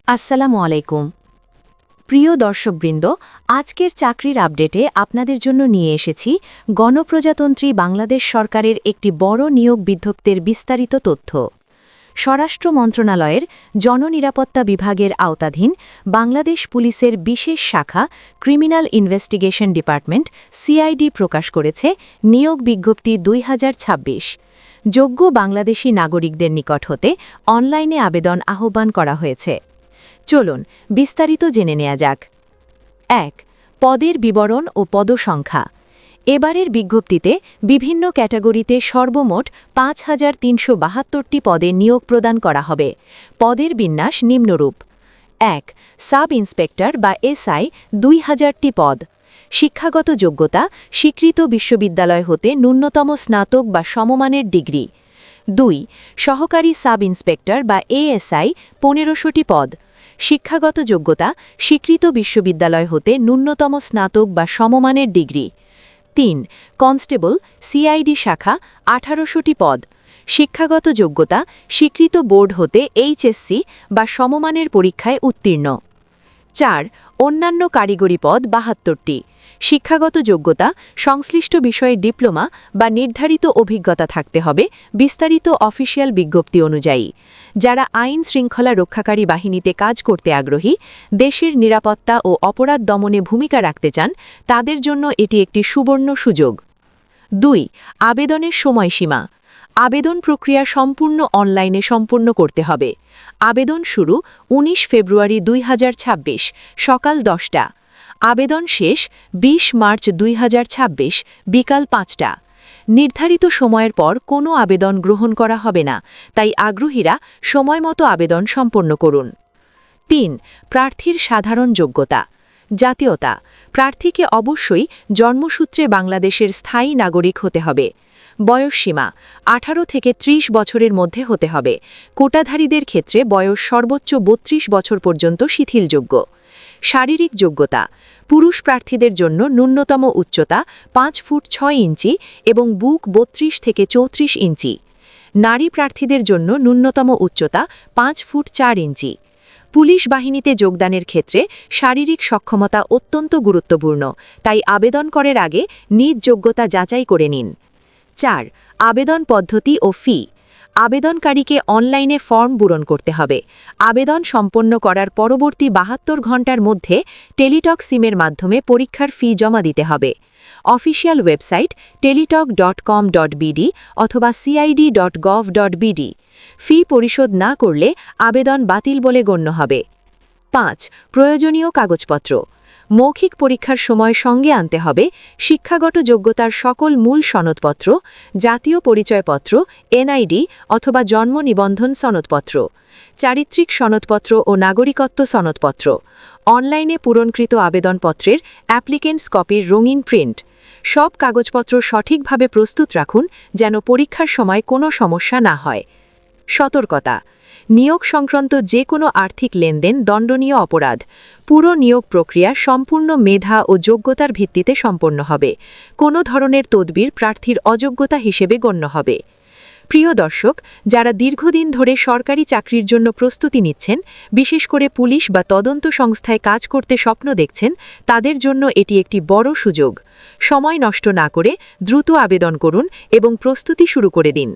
আসসালামু আলাইকুম। প্রিয় দর্শকবৃন্দ, আজকের চাকরির আপডেটে আপনাদের জন্য নিয়ে এসেছি গণপ্রজাতন্ত্রী বাংলাদেশ সরকারের একটি বড় নিয়োগ বিজ্ঞপ্তির বিস্তারিত তথ্য। স্বরাষ্ট্র মন্ত্রণালয়ের জননিরাপত্তা বিভাগের আওতাধীন বাংলাদেশ পুলিশের বিশেষ শাখা ক্রিমিনাল ইনভেস্টিগেশন ডিপার্টমেন্ট সিআইডি প্রকাশ করেছে নিয়োগ বিজ্ঞপ্তি ২০২৬। যোগ্য বাংলাদেশি নাগরিকদের নিকট হতে অনলাইনে আবেদন আহ্বান করা হয়েছে। চলুন বিস্তারিত জেনে নেওয়া যাক। ১. পদের বিবরণ ও পদসংখ্যা। এবারের বিজ্ঞপ্তিতে বিভিন্ন ক্যাটাগরিতে সর্বমোট ৫,৩৭২টি পদে নিয়োগ প্রদান করা হবে। পদের বিন্যাস নিম্নরূপ: ১. সাব ইন্সপেক্টর বা এসআই ২,০০০টি পদ। শিক্ষাগত যোগ্যতা: স্বীকৃত বিশ্ববিদ্যালয় হতে ন্যূনতম স্নাতক বা সমমানের ডিগ্রি। ২. সহকারী সাব ইন্সপেক্টর বা এএসআই ১৫০০টি পদ। শিক্ষাগত যোগ্যতা: স্বীকৃত বিশ্ববিদ্যালয় হতে ন্যূনতম স্নাতক বা সমমানের ডিগ্রি। ৩. কনস্টেবল সিআইডি শাখা ১৮০০টি পদ। শিক্ষাগত যোগ্যতা: স্বীকৃত বোর্ড হতে এইচএসসি বা সমমানের পরীক্ষায় উত্তীর্ণ। ৪. অন্যান্য কারিগরি পদ ৭২টি। শিক্ষাগত যোগ্যতা: সংশ্লিষ্ট বিষয়ে ডিপ্লোমা বা নির্ধারিত অভিজ্ঞতা থাকতে হবে বিস্তারিত অফিসিয়াল বিজ্ঞপ্তি অনুযায়ী। যারা আইন শৃঙ্খলা রক্ষাকারী বাহিনীতে কাজ করতে আগ্রহী, দেশের নিরাপত্তা ও অপরাধ দমনে ভূমিকা রাখতে চান, তাদের জন্য এটি একটি সুবর্ণ সুযোগ। ২. আবেদনের সময়সীমা। আবেদন প্রক্রিয়া সম্পূর্ণ অনলাইনে সম্পূর্ণ করতে হবে। আবেদন শুরু ১৯ ফেব্রুয়ারি ২০২৬ সকাল ১০টা। আবেদন শেষ ২০ মার্চ ২০২৬ বিকাল ৫টা। নির্ধারিত সময়ের পর কোনো আবেদন গ্রহণ করা হবে না, তাই আগ্রহীরা সময়মতো আবেদন সম্পন্ন করুন। ৩. প্রার্থীর সাধারণ যোগ্যতা। জাতীয়তা: প্রার্থীকে অবশ্যই জন্মসূত্রে বাংলাদেশের স্থায়ী নাগরিক হতে হবে। বয়সসীমা: ১৮ থেকে ৩০ বছরের মধ্যে হতে হবে। কোটাধারীদের ক্ষেত্রে বয়স সর্বোচ্চ ৩২ বছর পর্যন্ত শিথিলযোগ্য। শারীরিক যোগ্যতা: পুরুষ প্রার্থীদের জন্য ন্যূনতম উচ্চতা ৫ ফুট ৬ ইঞ্চি এবং বুক ৩২ থেকে ৩৪ ইঞ্চি। নারী প্রার্থীদের জন্য ন্যূনতম উচ্চতা ৫ ফুট ৪ ইঞ্চি। পুলিশ বাহিনীতে যোগদানের ক্ষেত্রে শারীরিক সক্ষমতা অত্যন্ত গুরুত্বপূর্ণ, তাই আবেদন করার আগে নিজ যোগ্যতা যাচাই করে নিন। ৪. আবেদন পদ্ধতি ও ফি। আবেদনকারীকে অনলাইনে ফর্ম পূরণ করতে হবে। আবেদন সম্পন্ন করার পরবর্তী ৭২ ঘণ্টার মধ্যে টেলিটক সিমের মাধ্যমে পরীক্ষার ফি জমা দিতে হবে। অফিসিয়াল ওয়েবসাইট teletok.com.bd অথবা cid.gov.bd। ফি পরিশোধ না করলে আবেদন বাতিল বলে গণ্য হবে। ৫. প্রয়োজনীয় কাগজপত্র। মৌখিক পরীক্ষার সময় সঙ্গে আনতে হবে শিক্ষাগত যোগ্যতার সকল মূল সনদপত্র, জাতীয় পরিচয়পত্র, এনআইডি অথবা জন্ম নিবন্ধন সনদপত্র, চারিত্রিক সনদপত্র ও নাগরিকত্ব সনদপত্র, অনলাইনে পূরণকৃত আবেদনপত্রের অ্যাপ্লিকেন্টস কপির রঙিন প্রিন্ট। সব কাগজপত্র সঠিকভাবে প্রস্তুত রাখুন যেন পরীক্ষার সময় কোনো সমস্যা না হয়। সতর্কতা: নিয়োগ সংক্রান্ত যে কোনো আর্থিক লেনদেন দণ্ডনীয় অপরাধ। পুরো নিয়োগ প্রক্রিয়া সম্পূর্ণ মেধা ও যোগ্যতার ভিত্তিতে সম্পন্ন হবে। কোনো ধরনের তদবির প্রার্থীর অযোগ্যতা হিসেবে গণ্য হবে। প্রিয় দর্শক, যারা দীর্ঘদিন ধরে সরকারি চাকরির জন্য প্রস্তুতি নিচ্ছেন, বিশেষ করে পুলিশ বা তদন্ত সংস্থায় কাজ করতে স্বপ্ন দেখছেন, তাদের জন্য এটি একটি বড় সুযোগ। সময় নষ্ট না করে দ্রুত আবেদন করুন এবং প্রস্তুতি শুরু করে দিন।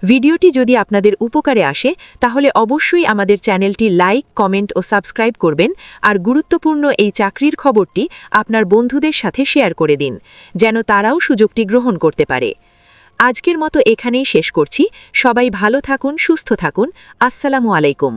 ভিডিওটি যদি আপনাদের উপকারে আসে তাহলে অবশ্যই আমাদের চ্যানেলটি লাইক, কমেন্ট ও সাবস্ক্রাইব করবেন, আর গুরুত্বপূর্ণ এই চাকরির খবরটি আপনার বন্ধুদের সাথে শেয়ার করে দিন, যেন তারাও সুযোগটি গ্রহণ করতে পারে। আজকের মতো এখানেই শেষ করছি। সবাই ভালো থাকুন, সুস্থ থাকুন। আসসালামু আলাইকুম।